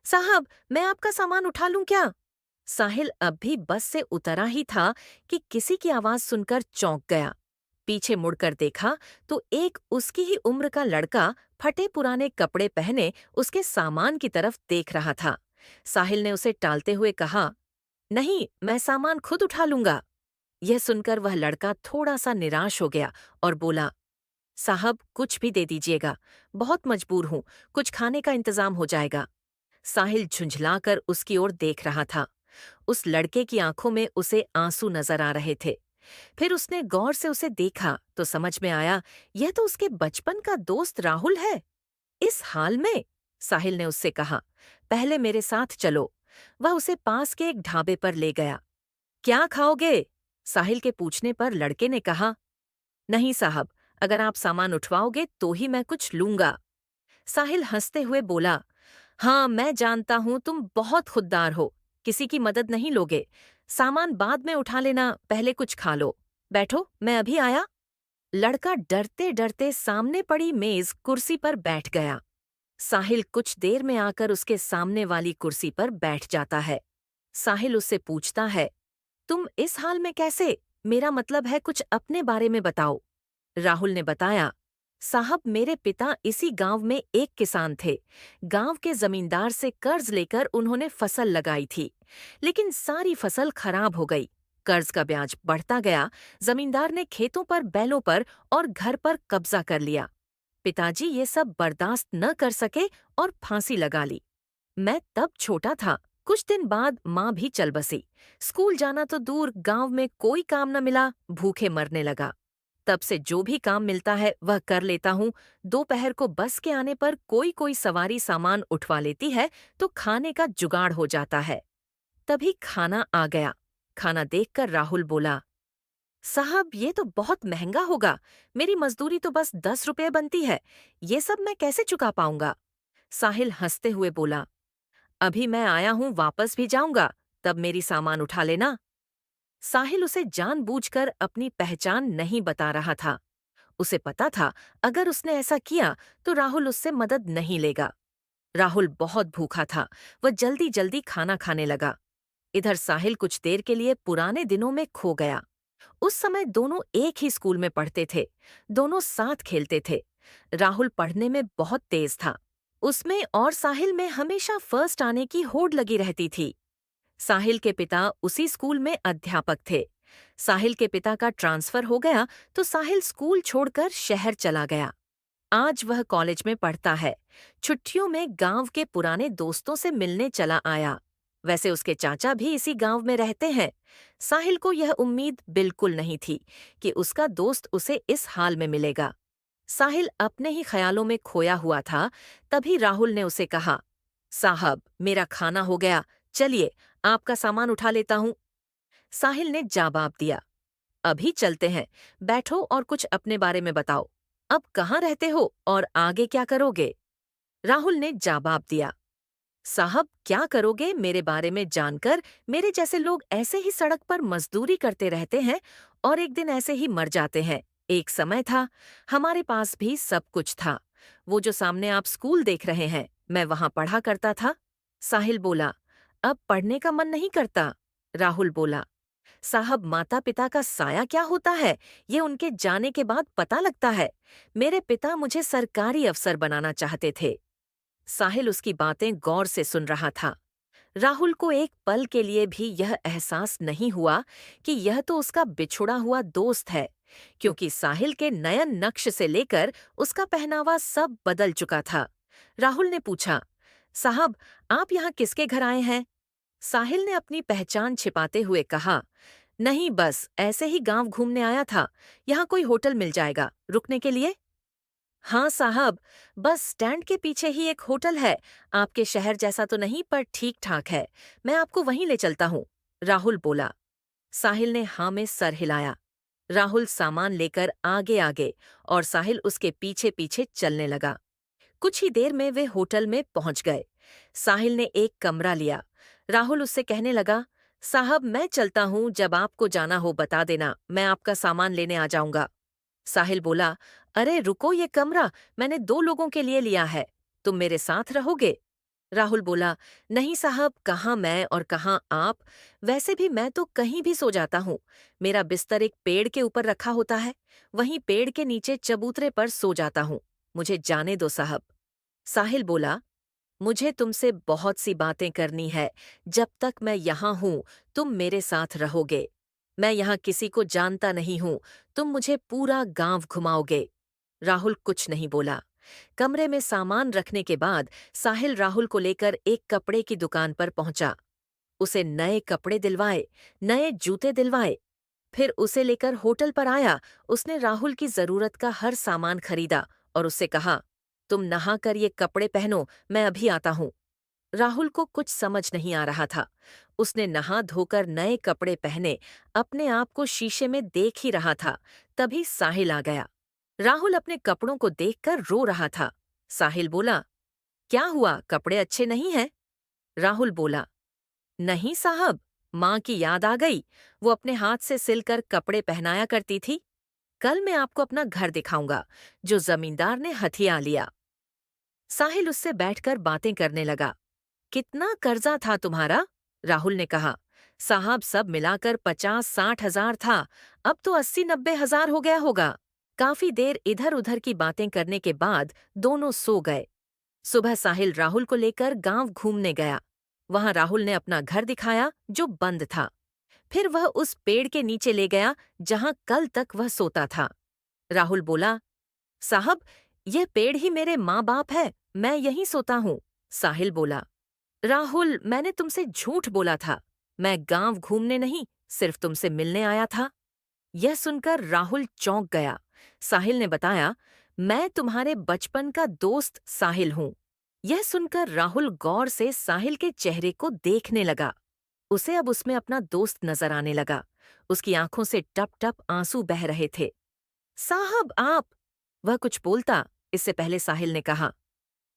साहब, मैं आपका सामान उठा लूं क्या? साहिल अब भी बस से उतरा ही था कि किसी की आवाज सुनकर चौंक गया। पीछे मुड़कर देखा तो एक उसकी ही उम्र का लड़का फटे पुराने कपड़े पहने उसके सामान की तरफ देख रहा था। साहिल ने उसे टालते हुए कहा, नहीं, मैं सामान खुद उठा लूंगा। यह सुनकर वह लड़का थोड़ा सा निराश हो गया और बोला, साहब कुछ भी दे दीजिएगा, बहुत मजबूर हूं, कुछ खाने का इंतजाम हो जाएगा। साहिल झुंझलाकर उसकी ओर देख रहा था। उस लड़के की आंखों में उसे आंसू नजर आ रहे थे। फिर उसने गौर से उसे देखा तो समझ में आया, यह तो उसके बचपन का दोस्त राहुल है। इस हाल में? साहिल ने उससे कहा, पहले मेरे साथ चलो। वह उसे पास के एक ढाबे पर ले गया। क्या खाओगे? साहिल के पूछने पर लड़के ने कहा, नहीं साहब, अगर आप सामान उठवाओगे तो ही मैं कुछ लूंगा। साहिल हंसते हुए बोला, हाँ मैं जानता हूं तुम बहुत खुददार हो, किसी की मदद नहीं लोगे। सामान बाद में उठा लेना, पहले कुछ खा लो। बैठो, मैं अभी आया। लड़का डरते डरते सामने पड़ी मेज कुर्सी पर बैठ गया। साहिल कुछ देर में आकर उसके सामने वाली कुर्सी पर बैठ जाता है। साहिल उससे पूछता है, तुम इस हाल में कैसे? मेरा मतलब है कुछ अपने बारे में बताओ। राहुल ने बताया, साहब मेरे पिता इसी गांव में एक किसान थे। गांव के जमींदार से कर्ज लेकर उन्होंने फसल लगाई थी, लेकिन सारी फसल खराब हो गई। कर्ज का ब्याज बढ़ता गया। जमींदार ने खेतों पर, बैलों पर और घर पर कब्जा कर लिया। पिताजी ये सब बर्दाश्त न कर सके और फांसी लगा ली। मैं तब छोटा था। कुछ दिन बाद माँ भी चल बसी। स्कूल जाना तो दूर, गांव में कोई काम न मिला, भूखे मरने लगा। तब से जो भी काम मिलता है वह कर लेता हूँ। दोपहर को बस के आने पर कोई कोई सवारी सामान उठवा लेती है तो खाने का जुगाड़ हो जाता है। तभी खाना आ गया। खाना देखकर राहुल बोला, साहब ये तो बहुत महंगा होगा। मेरी मजदूरी तो बस 10 रुपए बनती है। ये सब मैं कैसे चुका पाऊंगा? साहिल हंसते हुए बोला, अभी मैं आया हूँ, वापस भी जाऊंगा, तब मेरी सामान उठा लेना। साहिल उसे जानबूझकर अपनी पहचान नहीं बता रहा था। उसे पता था अगर उसने ऐसा किया तो राहुल उससे मदद नहीं लेगा। राहुल बहुत भूखा था। वह जल्दी जल्दी खाना खाने लगा। इधर साहिल कुछ देर के लिए पुराने दिनों में खो गया। उस समय दोनों एक ही स्कूल में पढ़ते थे। दोनों साथ खेलते थे। राहुल पढ़ने में बहुत तेज था। उसमें और साहिल में हमेशा फर्स्ट आने की होड़ लगी रहती थी। साहिल के पिता उसी स्कूल में अध्यापक थे। साहिल के पिता का ट्रांसफर हो गया तो साहिल स्कूल छोड़कर शहर चला गया। आज वह कॉलेज में पढ़ता है। छुट्टियों में गांव के पुराने दोस्तों से मिलने चला आया। वैसे उसके चाचा भी इसी गांव में रहते हैं। साहिल को यह उम्मीद बिल्कुल नहीं थी कि उसका दोस्त उसे इस हाल में मिलेगा। साहिल अपने ही ख्यालों में खोया हुआ था। तभी राहुल ने उसे कहा, साहब मेरा खाना हो गया, चलिए आपका सामान उठा लेता हूँ। साहिल ने जवाब दिया, अभी चलते हैं, बैठो और कुछ अपने बारे में बताओ। अब कहाँ रहते हो और आगे क्या करोगे? राहुल ने जवाब दिया, साहब क्या करोगे मेरे बारे में जानकर? मेरे जैसे लोग ऐसे ही सड़क पर मजदूरी करते रहते हैं और एक दिन ऐसे ही मर जाते हैं। एक समय था, हमारे पास भी सब कुछ था। वो जो सामने आप स्कूल देख रहे हैं, मैं वहां पढ़ा करता था। साहिल बोला, अब पढ़ने का मन नहीं करता? राहुल बोला, साहब माता पिता का साया क्या होता है, ये उनके जाने के बाद पता लगता है। मेरे पिता मुझे सरकारी अफसर बनाना चाहते थे। साहिल उसकी बातें गौर से सुन रहा था। राहुल को एक पल के लिए भी यह एहसास नहीं हुआ कि यह तो उसका बिछुड़ा हुआ दोस्त है, क्योंकि साहिल के नयन नक्श से लेकर उसका पहनावा सब बदल चुका था। राहुल ने पूछा, साहब आप यहाँ किसके घर आए हैं? साहिल ने अपनी पहचान छिपाते हुए कहा, नहीं बस ऐसे ही गांव घूमने आया था। यहाँ कोई होटल मिल जाएगा रुकने के लिए? हाँ साहब, बस स्टैंड के पीछे ही एक होटल है। आपके शहर जैसा तो नहीं पर ठीक ठाक है। मैं आपको वहीं ले चलता हूँ। राहुल बोला। साहिल ने हाँ में सर हिलाया। राहुल सामान लेकर आगे आगे और साहिल उसके पीछे पीछे चलने लगा। कुछ ही देर में वे होटल में पहुंच गए। साहिल ने एक कमरा लिया। राहुल उससे कहने लगा, साहब मैं चलता हूँ, जब आपको जाना हो बता देना, मैं आपका सामान लेने आ जाऊंगा। साहिल बोला, अरे रुको, ये कमरा मैंने 2 लोगों के लिए लिया है। तुम मेरे साथ रहोगे? राहुल बोला, नहीं साहब, कहाँ मैं और कहाँ आप। वैसे भी मैं तो कहीं भी सो जाता हूँ। मेरा बिस्तर एक पेड़ के ऊपर रखा होता है, वहीं पेड़ के नीचे चबूतरे पर सो जाता हूँ। मुझे जाने दो साहब। साहिल बोला, मुझे तुमसे बहुत सी बातें करनी है। जब तक मैं यहाँ हूँ, तुम मेरे साथ रहोगे। मैं यहाँ किसी को जानता नहीं हूँ। तुम मुझे पूरा गांव घुमाओगे। राहुल कुछ नहीं बोला। कमरे में सामान रखने के बाद साहिल राहुल को लेकर एक कपड़े की दुकान पर पहुंचा। उसे नए कपड़े दिलवाए, नए जूते दिलवाए। फिर उसे लेकर होटल पर आया। उसने राहुल की जरूरत का हर सामान खरीदा और उससे कहा, तुम नहाकर ये कपड़े पहनो, मैं अभी आता हूं। राहुल को कुछ समझ नहीं आ रहा था। उसने नहा धोकर नए कपड़े पहने, अपने आप को शीशे में देख ही रहा था। तभी साहिल आ गया। राहुल अपने कपड़ों को देखकर रो रहा था। साहिल बोला, क्या हुआ, कपड़े अच्छे नहीं हैं? राहुल बोला, नहीं साहब, माँ की याद आ गई। वो अपने हाथ से सिलकर कपड़े पहनाया करती थी। कल मैं आपको अपना घर दिखाऊंगा, जो जमींदार ने हथिया लिया। साहिल उससे बैठकर बातें करने लगा। कितना कर्जा था तुम्हारा? राहुल ने कहा। साहब, सब मिलाकर 50-60 हजार था। अब तो 80-90 हजार हो गया होगा। काफी देर इधर उधर की बातें करने के बाद दोनों सो गए। सुबह साहिल राहुल को लेकर गांव घूमने गया। वहां राहुल ने अपना घर दिखाया जो बंद था। फिर वह उस पेड़ के नीचे ले गया जहां कल तक वह सोता था। राहुल बोला, साहब, यह पेड़ ही मेरे माँ बाप है, मैं यहीं सोता हूँ। साहिल बोला, राहुल, मैंने तुमसे झूठ बोला था। मैं गांव घूमने नहीं, सिर्फ तुमसे मिलने आया था। यह सुनकर राहुल चौंक गया। साहिल ने बताया, मैं तुम्हारे बचपन का दोस्त साहिल हूं। यह सुनकर राहुल गौर से साहिल के चेहरे को देखने लगा। उसे अब उसमें अपना दोस्त नजर आने लगा। उसकी आंखों से टप टप आंसू बह रहे थे। साहब आप। वह कुछ बोलता, इससे पहले साहिल ने कहा,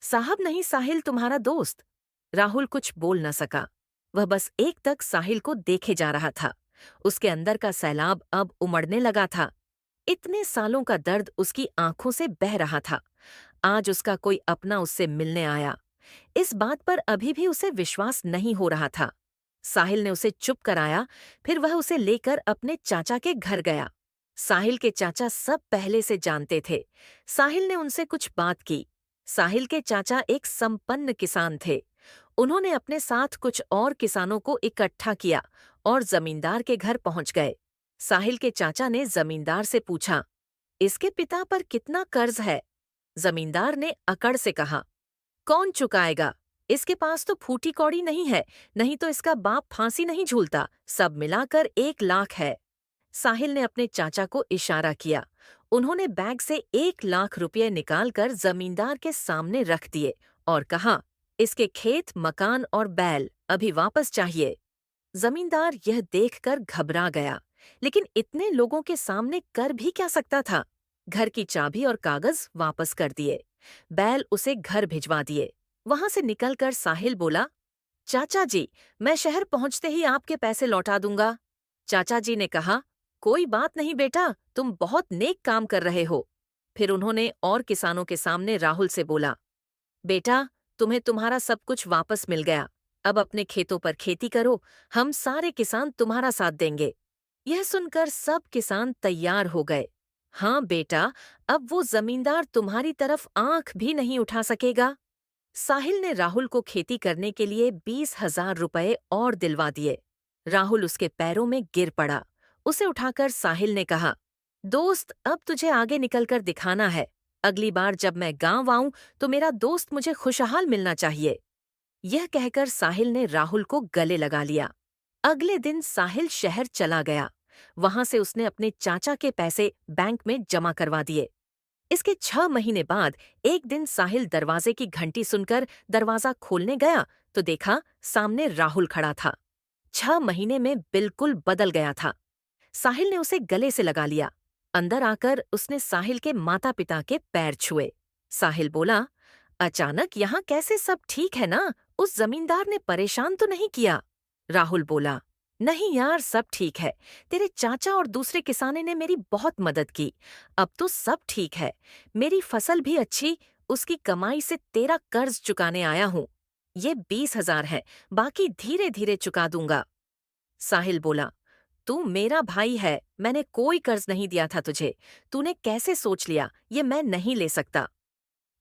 साहब नहीं, साहिल तुम्हारा दोस्त। राहुल कुछ बोल न सका। वह बस एकटक साहिल को देखे जा रहा था। उसके अंदर का सैलाब अब उमड़ने लगा था। इतने सालों का दर्द उसकी आंखों से बह रहा था। आज उसका कोई अपना उससे मिलने आया। इस बात पर अभी भी उसे विश्वास नहीं हो रहा था। साहिल ने उसे चुप कराया। फिर वह उसे लेकर अपने चाचा के घर गया। साहिल के चाचा सब पहले से जानते थे। साहिल ने उनसे कुछ बात की। साहिल के चाचा एक संपन्न किसान थे। उन्होंने अपने साथ कुछ और किसानों को इकट्ठा किया और जमींदार के घर पहुंच गए। साहिल के चाचा ने जमींदार से पूछा, इसके पिता पर कितना कर्ज है? जमींदार ने अकड़ से कहा, कौन चुकाएगा? इसके पास तो फूटी कौड़ी नहीं है, नहीं तो इसका बाप फांसी नहीं झूलता। सब मिलाकर 1 लाख है। साहिल ने अपने चाचा को इशारा किया। उन्होंने बैग से 1 लाख रुपये निकालकर जमींदार के सामने रख दिए और कहा, इसके खेत, मकान और बैल अभी वापस चाहिए। जमींदार यह देखकर घबरा गया, लेकिन इतने लोगों के सामने कर भी क्या सकता था। घर की चाबी और कागज वापस कर दिए। बैल उसे घर भिजवा दिए। वहां से निकलकर साहिल बोला, चाचा जी, मैं शहर पहुंचते ही आपके पैसे लौटा दूंगा। चाचा जी ने कहा, कोई बात नहीं बेटा, तुम बहुत नेक काम कर रहे हो। फिर उन्होंने और किसानों के सामने राहुल से बोला, बेटा, तुम्हें तुम्हारा सब कुछ वापस मिल गया। अब अपने खेतों पर खेती करो, हम सारे किसान तुम्हारा साथ देंगे। यह सुनकर सब किसान तैयार हो गए। हाँ बेटा, अब वो जमींदार तुम्हारी तरफ आंख भी नहीं उठा सकेगा। साहिल ने राहुल को खेती करने के लिए 20,000 रुपये और दिलवा दिए। राहुल उसके पैरों में गिर पड़ा। उसे उठाकर साहिल ने कहा, दोस्त, अब तुझे आगे निकलकर दिखाना है। अगली बार जब मैं गांव आऊं तो मेरा दोस्त मुझे खुशहाल मिलना चाहिए। यह कहकर साहिल ने राहुल को गले लगा लिया। अगले दिन साहिल शहर चला गया। वहां से उसने अपने चाचा के पैसे बैंक में जमा करवा दिए। इसके 6 महीने बाद एक दिन साहिल दरवाजे की घंटी सुनकर दरवाजा खोलने गया तो देखा सामने राहुल खड़ा था। 6 महीने में बिल्कुल बदल गया था। साहिल ने उसे गले से लगा लिया। अंदर आकर उसने साहिल के माता पिता के पैर छुए। साहिल बोला, अचानक यहाँ कैसे, सब ठीक है ना? उस जमींदार ने परेशान तो नहीं किया? राहुल बोला, नहीं यार, सब ठीक है। तेरे चाचा और दूसरे किसाने ने मेरी बहुत मदद की। अब तो सब ठीक है। मेरी फसल भी अच्छी, उसकी कमाई से तेरा कर्ज चुकाने आया हूँ। ये 20,000 है, बाकी धीरे धीरे चुका दूंगा। साहिल बोला, तू मेरा भाई है, मैंने कोई कर्ज नहीं दिया था तुझे। तूने कैसे सोच लिया ये मैं नहीं ले सकता।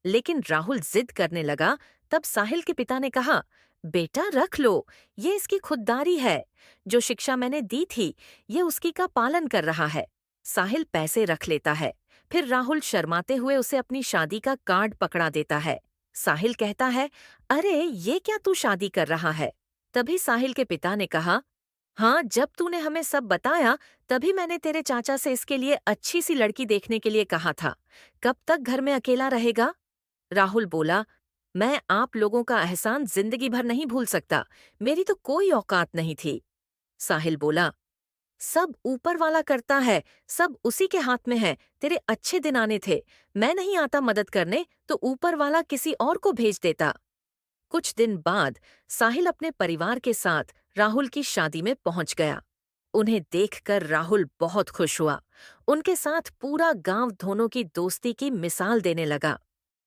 लेकिन राहुल जिद करने लगा। तब साहिल के पिता ने कहा, बेटा रख लो, ये इसकी खुददारी है। जो शिक्षा मैंने दी थी, ये उसकी का पालन कर रहा है। साहिल पैसे रख लेता है। फिर राहुल शर्माते हुए उसे अपनी शादी का कार्ड पकड़ा देता है। साहिल कहता है, अरे ये क्या तू शादी कर रहा है। तभी साहिल के पिता ने कहा, हाँ, जब तूने हमें सब बताया तभी मैंने तेरे चाचा से इसके लिए अच्छी सी लड़की देखने के लिए कहा था। कब तक घर में अकेला रहेगा। राहुल बोला, मैं आप लोगों का एहसान जिंदगी भर नहीं भूल सकता। मेरी तो कोई औकात नहीं थी। साहिल बोला, सब ऊपर वाला करता है, सब उसी के हाथ में है। तेरे अच्छे दिन आने थे, मैं नहीं आता मदद करने तो ऊपर वाला किसी और को भेज देता। कुछ दिन बाद साहिल अपने परिवार के साथ राहुल की शादी में पहुंच गया। उन्हें देखकर राहुल बहुत खुश हुआ। उनके साथ पूरा गांव दोनों की दोस्ती की मिसाल देने लगा।